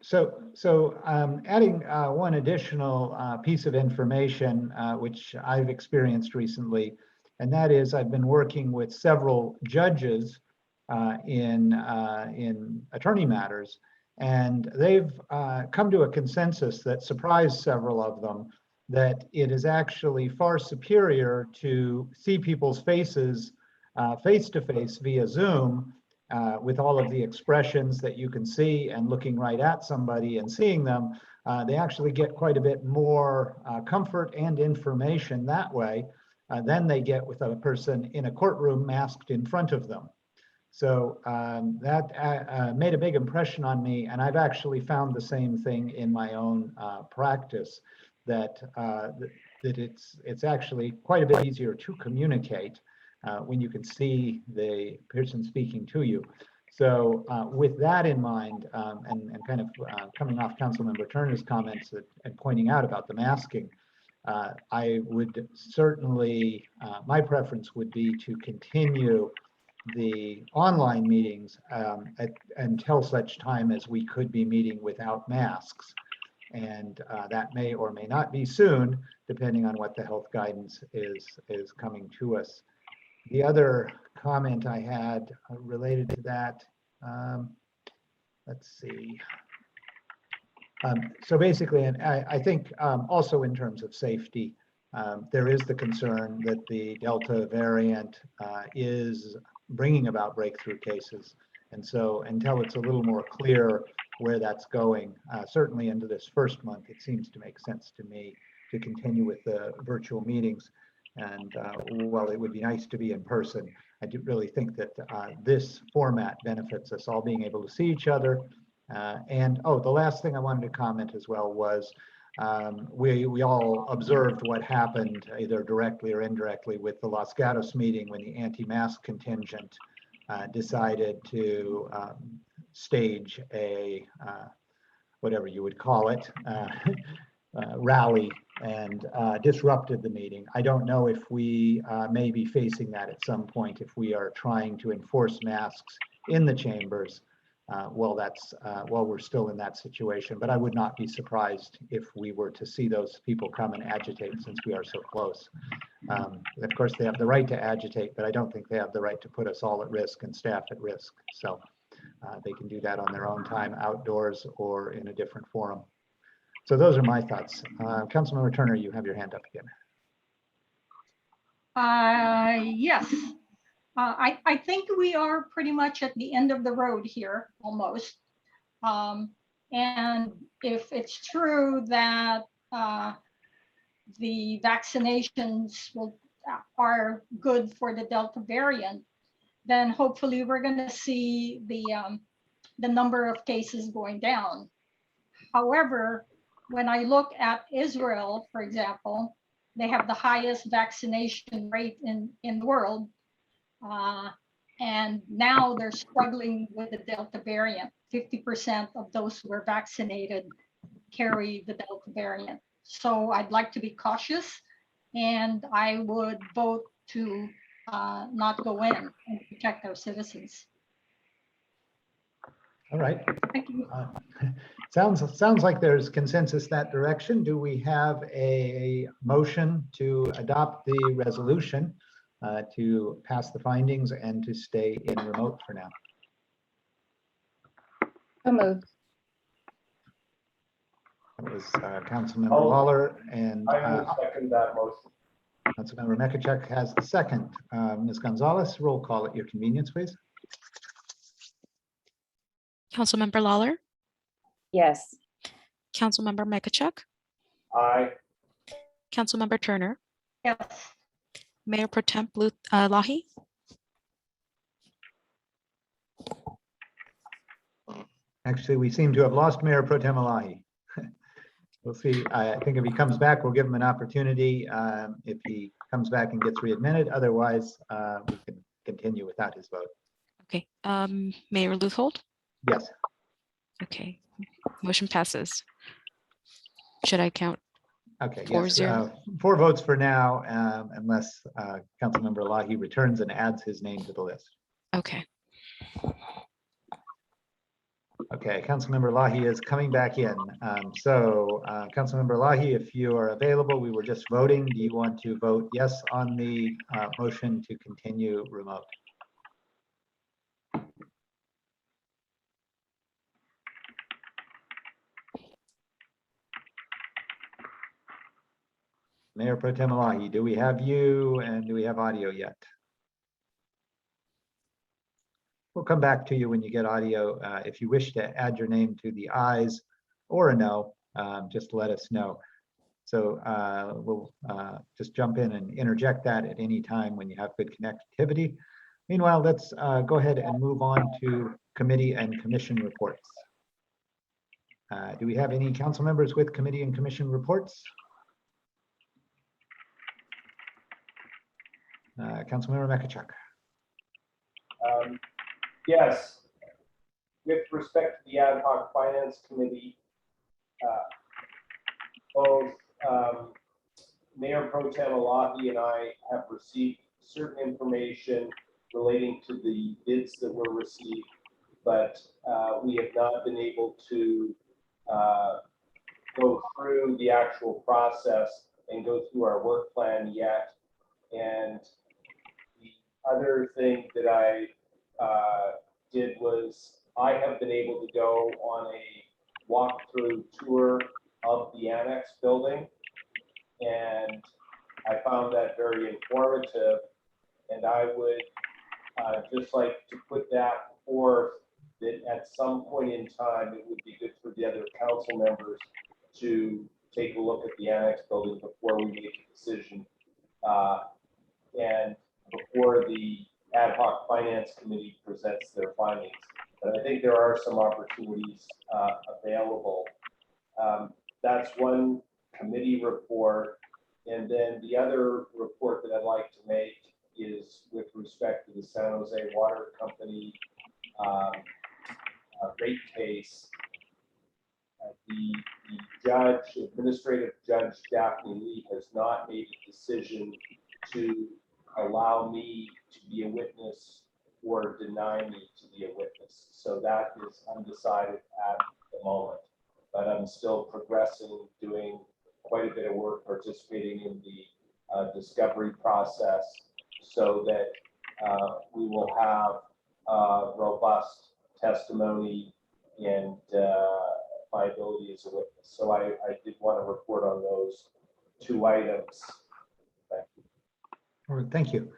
S1: So adding one additional piece of information, which I've experienced recently, and that is I've been working with several judges in attorney matters, and they've come to a consensus that surprised several of them, that it is actually far superior to see people's faces face-to-face via Zoom, with all of the expressions that you can see and looking right at somebody and seeing them. They actually get quite a bit more comfort and information that way than they get with a person in a courtroom masked in front of them. So that made a big impression on me, and I've actually found the same thing in my own practice, that that it's actually quite a bit easier to communicate when you can see the person speaking to you. So with that in mind, and kind of coming off Councilmember Turner's comments and pointing out about the masking, I would certainly, my preference would be to continue the online meetings until such time as we could be meeting without masks. And that may or may not be soon, depending on what the health guidance is coming to us. The other comment I had related to that, let's see. So basically, and I think also in terms of safety, there is the concern that the Delta variant is bringing about breakthrough cases. And so until it's a little more clear where that's going, certainly into this first month, it seems to make sense to me to continue with the virtual meetings. And while it would be nice to be in person, I do really think that this format benefits us all being able to see each other. And oh, the last thing I wanted to comment as well was we all observed what happened either directly or indirectly with the Los Gatos meeting when the anti-mask contingent decided to stage a whatever you would call it rally and disrupted the meeting. I don't know if we may be facing that at some point if we are trying to enforce masks in the chambers while we're still in that situation. But I would not be surprised if we were to see those people come and agitate, since we are so close. Of course, they have the right to agitate, but I don't think they have the right to put us all at risk and staff at risk. So they can do that on their own time, outdoors or in a different forum. So those are my thoughts. Councilmember Turner, you have your hand up again.
S3: Yes. I think we are pretty much at the end of the road here, almost. And if it's true that the vaccinations are good for the Delta variant, then hopefully we're going to see the number of cases going down. However, when I look at Israel, for example, they have the highest vaccination rate in the world. And now they're struggling with the Delta variant. 50% of those who were vaccinated carry the Delta variant. So I'd like to be cautious, and I would vote to not go in and protect our citizens.
S1: All right.
S3: Thank you.
S1: Sounds like there's consensus that direction. Do we have a motion to adopt the resolution to pass the findings and to stay in remote for now?
S9: So moved.
S1: That was Councilmember Lawler, and
S5: I will second that motion.
S1: Councilmember Mekachuk has the second. Ms. Gonzalez, roll call at your convenience, please.
S2: Councilmember Lawler,
S9: Yes.
S2: Councilmember Mekachuk,
S5: Aye.
S2: Councilmember Turner,
S3: Yes.
S2: Mayor Pro Tem Lahi.
S1: Actually, we seem to have lost Mayor Pro Tem Elahi. We'll see. I think if he comes back, we'll give him an opportunity. If he comes back and gets readmitted, otherwise we can continue without his vote.
S2: Okay, Mayor Luthold.
S1: Yes.
S2: Okay, motion passes. Should I count?
S1: Okay.
S2: 4-0.
S1: 4 votes for now, unless Councilmember Elahi returns and adds his name to the list.
S2: Okay.
S1: Okay, Councilmember Elahi is coming back in. Councilmember Elahi, if you are available, we were just voting. Do you want to vote yes on the motion to continue remote? Mayor Pro Tem Elahi, do we have you and do we have audio yet? We'll come back to you when you get audio. If you wish to add your name to the ayes or a no, just let us know. So we'll just jump in and interject that at any time when you have good connectivity. Meanwhile, let's go ahead and move on to committee and commission reports. Do we have any council members with committee and commission reports? Councilmember Makachuk.
S5: Yes, with respect to the ad hoc finance committee, both Mayor Pro Tem Elahi and I have received certain information relating to the bids that were received, but we have not been able to go through the actual process and go through our work plan yet. And the other thing that I did was I have been able to go on a walkthrough tour of the annex building, and I found that very informative. And I would just like to put that forth, that at some point in time, it would be good for the other council members to take a look at the annex building before we make a decision. And before the ad hoc finance committee presents their findings. But I think there are some opportunities available. That's one committee report. And then the other report that I'd like to make is with respect to the San Jose Water Company rate case. The judge, administrative judge Daphne Lee, has not made a decision to allow me to be a witness or deny me to be a witness. So that is undecided at the moment. But I'm still progressing, doing quite a bit of work, participating in the discovery process, so that we will have robust testimony and my ability as a witness. So I did want to report on those two items. Thank you.
S1: All right, thank you.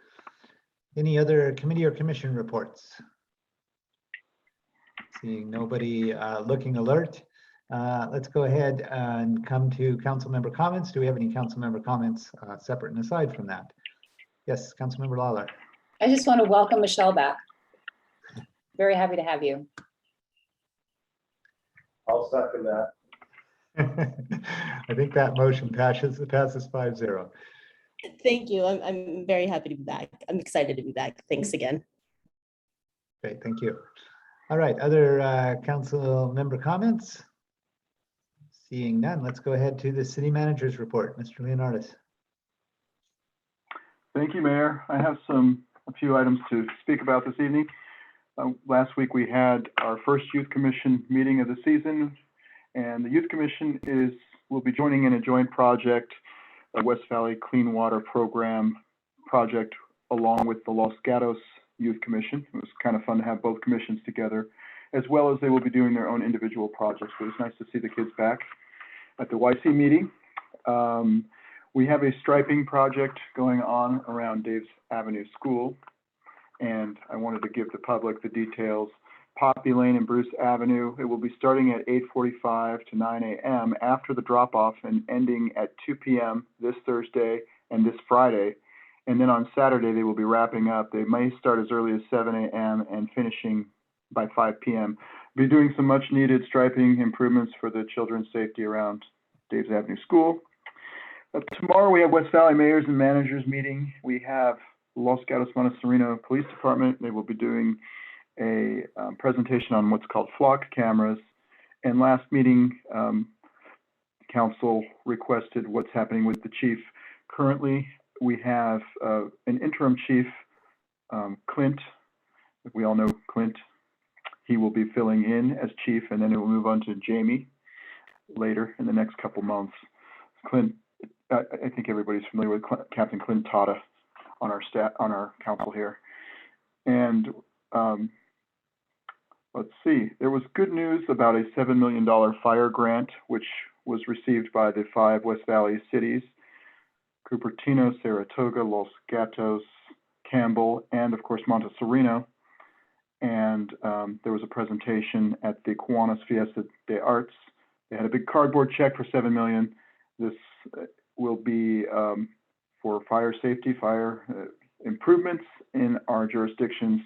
S1: Any other committee or commission reports? Seeing nobody looking alert, let's go ahead and come to council member comments. Do we have any council member comments separate and aside from that? Yes, Councilmember Lawler.
S9: I just want to welcome Michelle back. Very happy to have you.
S5: I'll second that.
S1: I think that motion passes 5-0.
S6: Thank you. I'm very happy to be back. I'm excited to be back. Thanks again.
S1: Great, thank you. All right, other council member comments? Seeing none, let's go ahead to the city manager's report. Mr. Leonardis.
S4: Thank you, Mayor. I have a few items to speak about this evening. Last week we had our first Youth Commission meeting of the season, and the Youth Commission will be joining in a joint project, a West Valley Clean Water Program project, along with the Los Gatos Youth Commission. It was kind of fun to have both commissions together, as well as they will be doing their own individual projects. But it's nice to see the kids back at the YC meeting. We have a striping project going on around Dave's Avenue School, and I wanted to give the public the details. Poppy Lane and Bruce Avenue, it will be starting at 8:45 to 9 a.m. after the drop-off and ending at 2 p.m. this Thursday and this Friday. And then on Saturday, they will be wrapping up. They may start as early as 7 a.m. and finishing by 5 p.m. Be doing some much-needed striping improvements for the children's safety around Dave's Avenue School. Tomorrow, we have West Valley Mayors and Managers meeting. We have Los Gatos Montessorino Police Department. They will be doing a presentation on what's called flock cameras. And last meeting, council requested what's happening with the chief. Currently, we have an interim chief, Clint. We all know Clint. He will be filling in as chief, and then it will move on to Jamie later in the next couple months. Clint, I think everybody's familiar with Captain Clint Tata on our staff, on our council here. And let's see, there was good news about a $7 million fire grant, which was received by the 5 West Valley cities: Cupertino, Saratoga, Los Gatos, Campbell, and of course Montessorino. And there was a presentation at the Kiwanis Fiesta de Arts. They had a big cardboard check for $7 million. This will be for fire safety, improvements in our jurisdictions.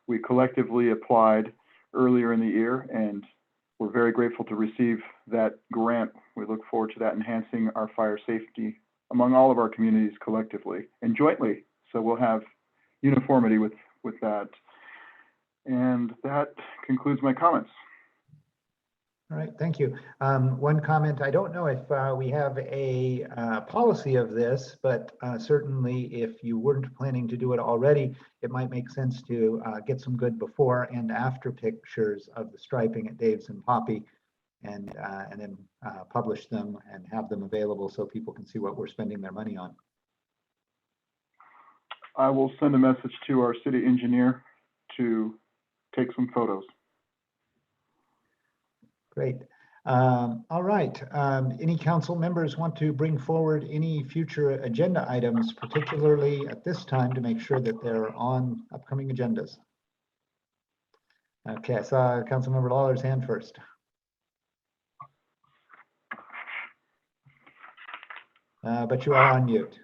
S4: We collectively applied earlier in the year, and we're very grateful to receive that grant. We look forward to that enhancing our fire safety among all of our communities collectively and jointly. So we'll have uniformity with that. And that concludes my comments.
S1: All right, thank you. One comment, I don't know if we have a policy of this, but certainly if you weren't planning to do it already, it might make sense to get some good before and after pictures of the striping at Dave's and Poppy, and then publish them and have them available so people can see what we're spending their money on.
S4: I will send a message to our city engineer to take some photos.
S1: Great. All right. Any council members want to bring forward any future agenda items, particularly at this time, to make sure that they're on upcoming agendas? Okay, I saw Councilmember Lawler's hand first. But you are on mute.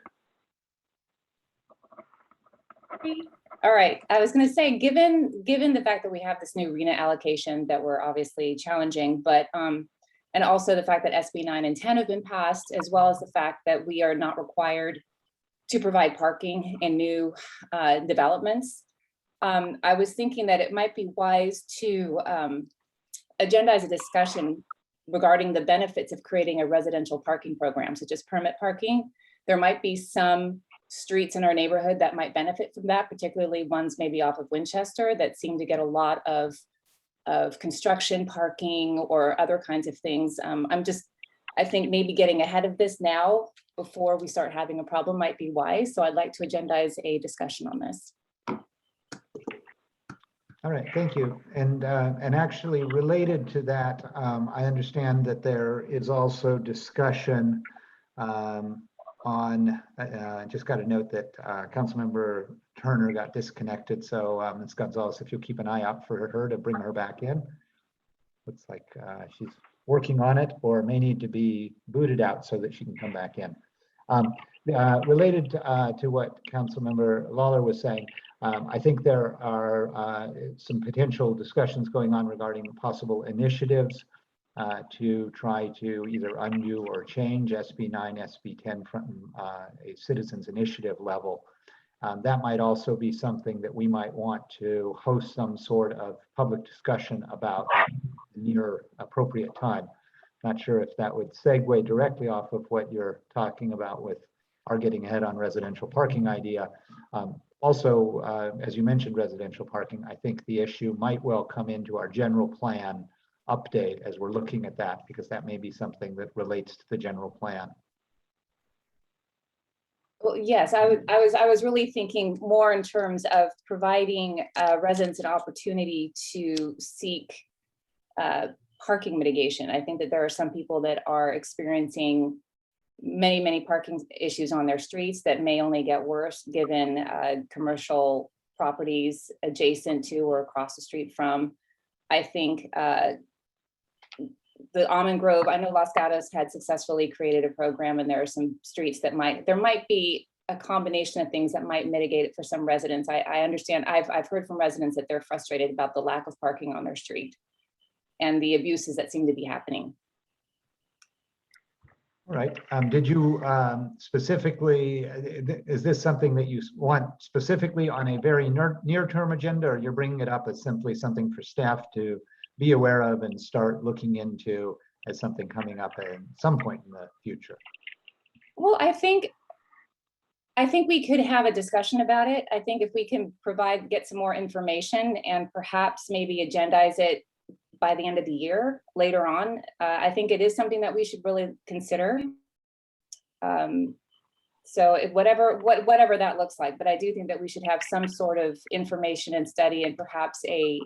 S9: All right, I was going to say, given the fact that we have this new RENA allocation that we're obviously challenging, but and also the fact that SB 9 and 10 have been passed, as well as the fact that we are not required to provide parking in new developments, I was thinking that it might be wise to agendize a discussion regarding the benefits of creating a residential parking program, such as permit parking. There might be some streets in our neighborhood that might benefit from that, particularly ones maybe off of Winchester that seem to get a lot of construction parking or other kinds of things. I think maybe getting ahead of this now before we start having a problem might be wise. So I'd like to agendize a discussion on this.
S1: All right, thank you. And actually related to that, I understand that there is also discussion on, just got a note that Councilmember Turner got disconnected. So Ms. Gonzalez, if you'll keep an eye out for her to bring her back in. Looks like she's working on it or may need to be booted out so that she can come back in. Related to what Councilmember Lawler was saying, I think there are some potential discussions going on regarding possible initiatives to try to either undo or change SB 9, SB 10 from a citizens initiative level. That might also be something that we might want to host some sort of public discussion about near appropriate time. Not sure if that would segue directly off of what you're talking about with our getting ahead on residential parking idea. Also, as you mentioned, residential parking, I think the issue might well come into our general plan update as we're looking at that, because that may be something that relates to the general plan.
S9: Well, yes, I was really thinking more in terms of providing residents an opportunity to seek parking mitigation. I think that there are some people that are experiencing many parking issues on their streets that may only get worse given commercial properties adjacent to or across the street from. I think the Almond Grove, I know Los Gatos had successfully created a program, and there are some streets that there might be a combination of things that might mitigate it for some residents. I understand, I've heard from residents that they're frustrated about the lack of parking on their street and the abuses that seem to be happening.
S1: All right. Did you specifically, is this something that you want specifically on a very near-term agenda, or you're bringing it up as simply something for staff to be aware of and start looking into as something coming up at some point in the future?
S9: Well, I think we could have a discussion about it. I think if we can get some more information and perhaps maybe agendize it by the end of the year later on, I think it is something that we should really consider. So whatever that looks like, but I do think that we should have some sort of information and study, and perhaps a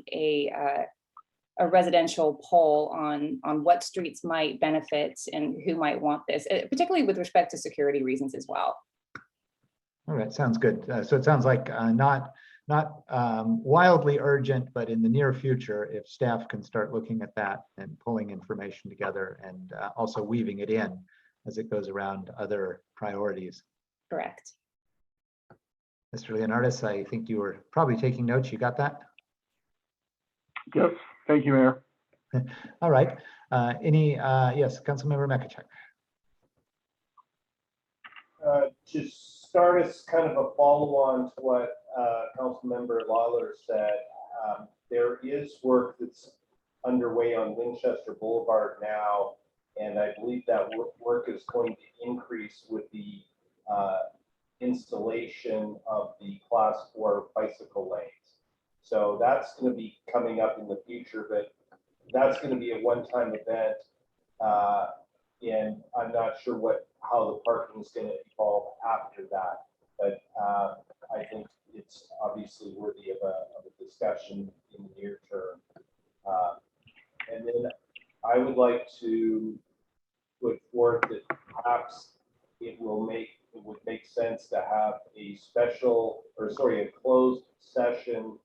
S9: residential poll on what streets might benefit and who might want this, particularly with respect to security reasons as well.
S1: All right, sounds good. So it sounds like not wildly urgent, but in the near future, if staff can start looking at that and pulling information together and also weaving it in as it goes around other priorities.
S9: Correct.
S1: Mr. Leonardis, I think you were probably taking notes. You got that?
S4: Yes, thank you, Mayor.
S1: All right. Yes, Councilmember Mekachek.
S5: To start as kind of a follow-on to what Councilmember Lawler said, there is work that's underway on Winchester Boulevard now, and I believe that work is going to increase with the installation of the Class 4 bicycle lanes. So that's going to be coming up in the future, but that's going to be a one-time event, and I'm not sure how the parking is going to evolve after that. But I think it's obviously worthy of a discussion in the near term. And then I would like to put forth that perhaps it would make sense to have a a closed session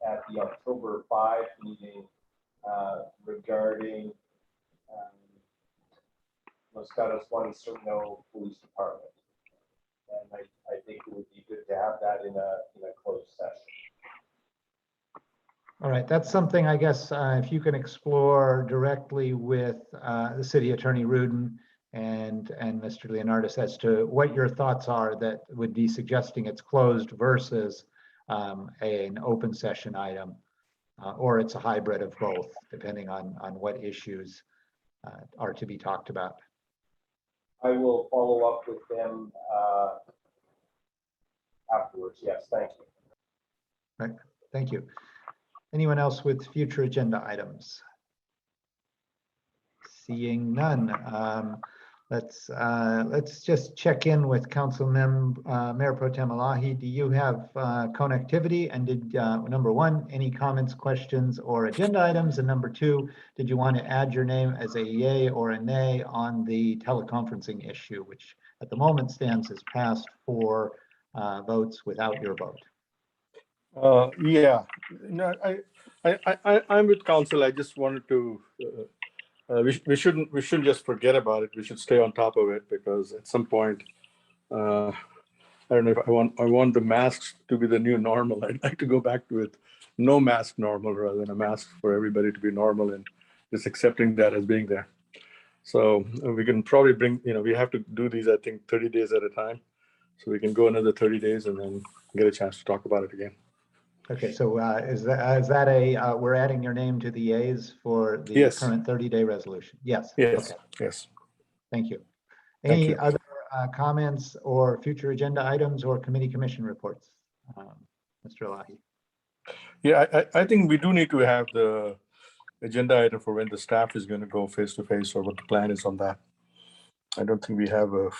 S5: at the October 5 meeting regarding Los Gatos Juan Cerno Police Department. And I think it would be good to have that in a closed session.
S1: All right, that's something I guess if you can explore directly with the City Attorney Rudin and Mr. Leonardis as to what your thoughts are that would be suggesting it's closed versus an open session item, or it's a hybrid of both, depending on what issues are to be talked about.
S5: I will follow up with them afterwards. Yes, thank you.
S1: Right, thank you. Anyone else with future agenda items? Seeing none, let's just check in with Mayor Pro Tem Elahi. Do you have connectivity? And did number one, any comments, questions, or agenda items? And number two, did you want to add your name as a yay or a nay on the teleconferencing issue, which at the moment stands as passed 4 votes without your vote?
S10: Yeah, no, I'm with council. I just wanted to, we shouldn't just forget about it. We should stay on top of it, because at some point, I don't know if I want the masks to be the new normal. I'd like to go back to it, no mask normal, rather than a mask for everybody to be normal, and just accepting that as being there. So we can probably we have to do these, I think, 30 days at a time. So we can go another 30 days and then get a chance to talk about it again.
S1: Okay, so is that we're adding your name to the yeas for the
S10: Yes.
S1: current 30-day resolution? Yes.
S10: Yes.
S1: Okay.
S10: Yes.
S1: Thank you.
S10: Thank
S1: Any
S10: you.
S1: other comments or future agenda items or committee commission reports? Mr. Elahi.
S10: Yeah, I think we do need to have the agenda item for when the staff is going to go face to face, or what the plan is on that. I don't think we have a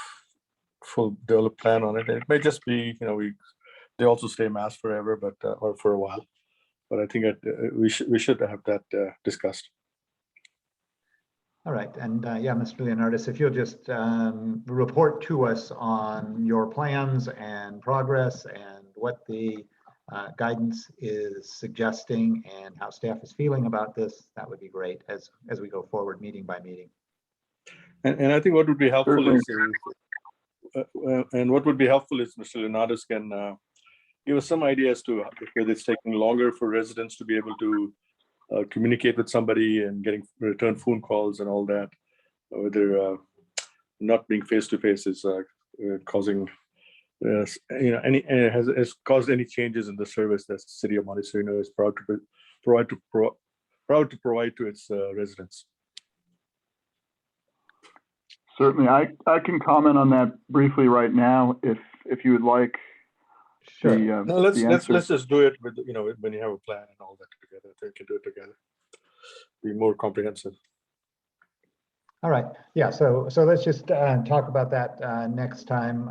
S10: full developed plan on it. It may just be, they also stay masked forever, but or for a while. But I think we should have that discussed.
S1: All right, and yeah, Mr. Leonardis, if you'll just report to us on your plans and progress and what the guidance is suggesting and how staff is feeling about this, that would be great as we go forward meeting by meeting.
S10: And I think what would be helpful is, Mr. Leonardis can give us some idea as to whether it's taking longer for residents to be able to communicate with somebody and getting return phone calls and all that, whether not being face to face is causing has caused any changes in the service that the city of Montecito is proud to provide to its residents.
S4: Certainly, I can comment on that briefly right now, if you would like.
S1: Sure.
S10: No, let's just do it with when you have a plan and all that together. We can do it together. Be more comprehensive.
S1: All right. Yeah. So let's just talk about that next time,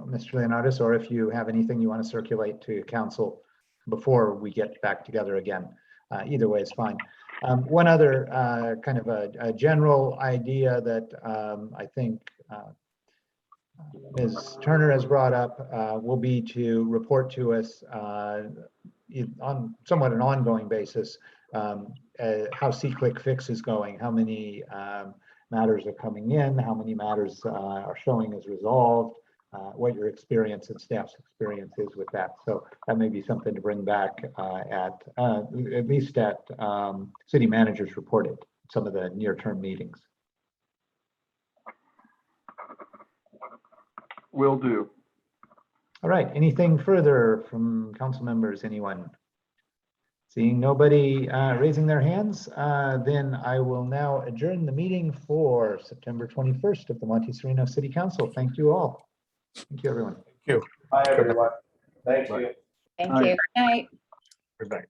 S1: Mr. Leonardis, or if you have anything you want to circulate to council before we get back together again. Either way is fine. One other kind of a general idea that I think Ms. Turner has brought up will be to report to us on somewhat an ongoing basis how C-Click Fix is going, how many matters are coming in, how many matters are showing as resolved, what your experience and staff's experience is with that. So that may be something to bring back at least at city managers reported, some of the near-term meetings.
S4: Will do.
S1: All right, anything further from council members, anyone? Seeing nobody raising their hands, then I will now adjourn the meeting for September 21st of the Monte Sereno City Council. Thank you all. Thank you, everyone.
S5: Hi, everyone. Thank you.
S9: Thank
S4: Aye.
S9: you. Good night.
S10: Good night.